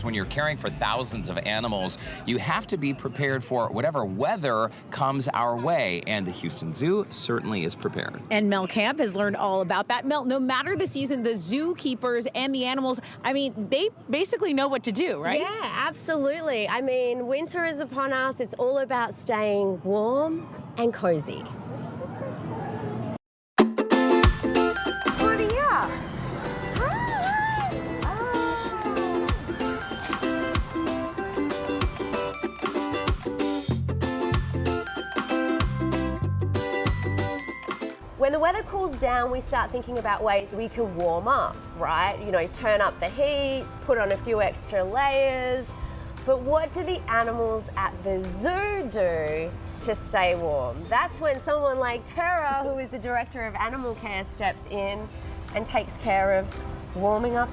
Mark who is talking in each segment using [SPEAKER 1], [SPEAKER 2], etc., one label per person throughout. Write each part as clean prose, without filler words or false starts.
[SPEAKER 1] When you're caring for thousands of animals, you have to be prepared for whatever weather comes our way, and the Houston Zoo certainly is prepared.
[SPEAKER 2] And Mel Camp has learned all about that. Mel, no matter the season, the zookeepers and the animals, I mean, they basically know what to do, right?
[SPEAKER 3] Yeah, absolutely. I mean, winter is upon us. It's all about staying warm and cozy. When the weather cools down, we start thinking about ways we can warm up, right? You know, turn up the heat, put on a few extra layers. But what do the animals at the zoo do to stay warm? That's when someone like Tara, who is the director of animal care, steps in and takes care of warming up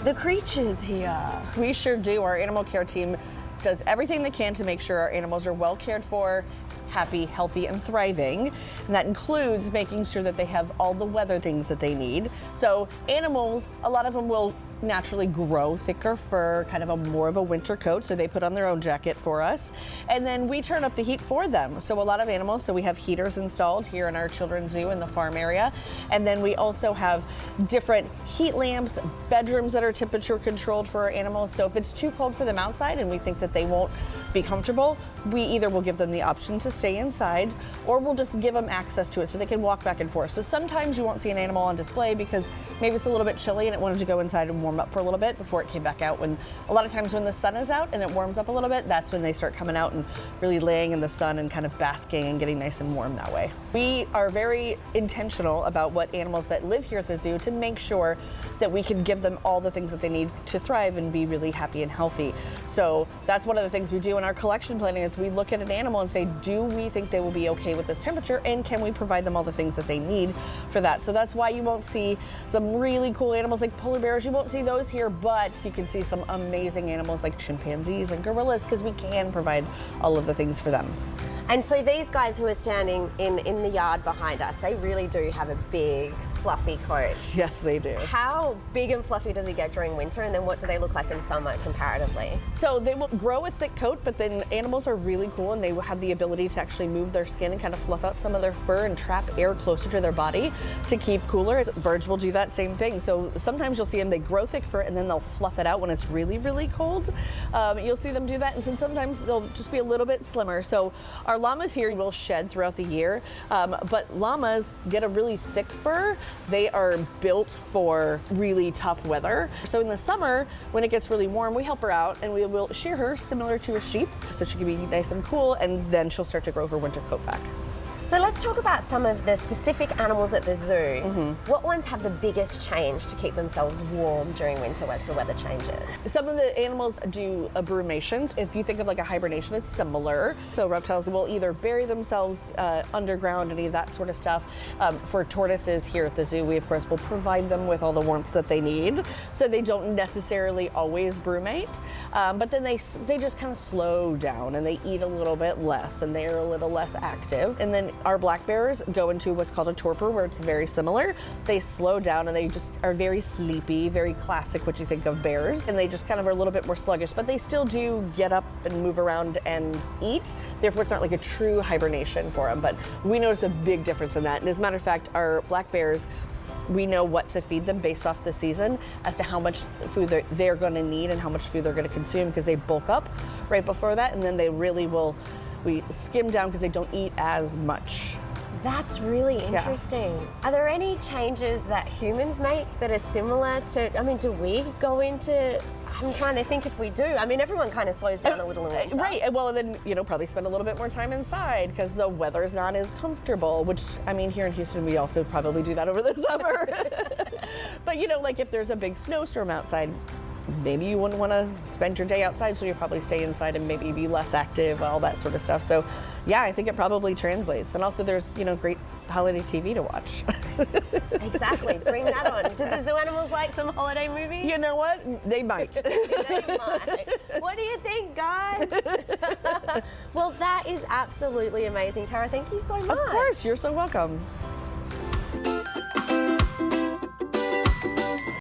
[SPEAKER 3] the creatures here.
[SPEAKER 4] We sure do. Our animal care team does everything they can to make sure our animals are well cared for, happy, healthy, and thriving. And that includes making sure that they have all the weather things that they need. So animals, a lot of them will naturally grow thicker fur, kind of more of a winter coat, so they put on their own jacket for us. And then we turn up the heat for them. So a lot of animals, so we have heaters installed here in our children's zoo in the farm area. And then we also have different heat lamps, bedrooms that are temperature controlled for our animals. So if it's too cold for them outside and we think that they won't be comfortable, we either will give them the option to stay inside, or we'll just give them access to it so they can walk back and forth. So sometimes you won't see an animal on display because maybe it's a little bit chilly and it wanted to go inside and warm up for a little bit before it came back out. When a lot of times when the sun is out and it warms up a little bit, that's when they start coming out and really laying in the sun and kind of basking and getting nice and warm that way. We are very intentional about what animals that live here at the zoo to make sure that we can give them all the things that they need to thrive and be really happy and healthy. So that's one of the things we do in our collection planning is we look at an animal and say, do we think they will be okay with this temperature, and can we provide them all the things that they need for that? So that's why you won't see some really cool animals like polar bears. You won't see those here, but you can see some amazing animals like chimpanzees and gorillas because we can provide all of the things for them.
[SPEAKER 3] And so these guys who are standing in the yard behind us, they really do have a big, fluffy coat.
[SPEAKER 4] Yes, they do.
[SPEAKER 3] How big and fluffy does he get during winter, and then what do they look like in summer comparatively?
[SPEAKER 4] So they will grow a thick coat, but then animals are really cool and they will have the ability to actually move their skin and kind of fluff out some of their fur and trap air closer to their body to keep cooler. Birds will do that same thing. So sometimes you'll see them, they grow thick fur and then they'll fluff it out when it's really, really cold. You'll see them do that, and sometimes they'll just be a little bit slimmer. So our llamas here will shed throughout the year, but llamas get a really thick fur. They are built for really tough weather. So in the summer, when it gets really warm, we help her out and we will shear her similar to a sheep so she can be nice and cool, and then she'll start to grow her winter coat back.
[SPEAKER 3] So let's talk about some of the specific animals at the zoo. What ones have the biggest change to keep themselves warm during winter as the weather changes?
[SPEAKER 4] Some of the animals do brumation. If you think of like a hibernation, it's similar. So reptiles will either bury themselves underground, any of that sort of stuff. For tortoises here at the zoo, we of course will provide them with all the warmth that they need. So they don't necessarily always brumate, but then they just kind of slow down and they eat a little bit less and they're a little less active. And then our black bears go into what's called a torpor, where it's very similar. They slow down and they just are very sleepy, very classic what you think of bears, and they just kind of are a little bit more sluggish, but they still do get up and move around and eat. Therefore, it's not like a true hibernation for them, but we notice a big difference in that. And as a matter of fact, our black bears, we know what to feed them based off the season as to how much food they're going to need and how much food they're going to consume, because they bulk up right before that, and then they really will, we skim down because they don't eat as much.
[SPEAKER 3] That's really interesting. Yeah. Are there any changes that humans make that are similar to, I mean, do we go into, I'm trying to think if we do. I mean, everyone kind of slows down a little in winter.
[SPEAKER 4] Right, well, and then, you know, probably spend a little bit more time inside because the weather's not as comfortable, which, I mean, here in Houston, we also probably do that over the summer. But, you know, like if there's a big snowstorm outside, maybe you wouldn't want to spend your day outside, so you'll probably stay inside and maybe be less active, all that sort of stuff. So yeah, I think it probably translates. And also there's, you know, great holiday TV to watch.
[SPEAKER 3] Exactly, bring that on. Do the zoo animals like some holiday movies?
[SPEAKER 4] You know what? They might.
[SPEAKER 3] They might. What do you think, guys? Well, that is absolutely amazing, Tara. Thank you so much.
[SPEAKER 4] Of course, you're so welcome.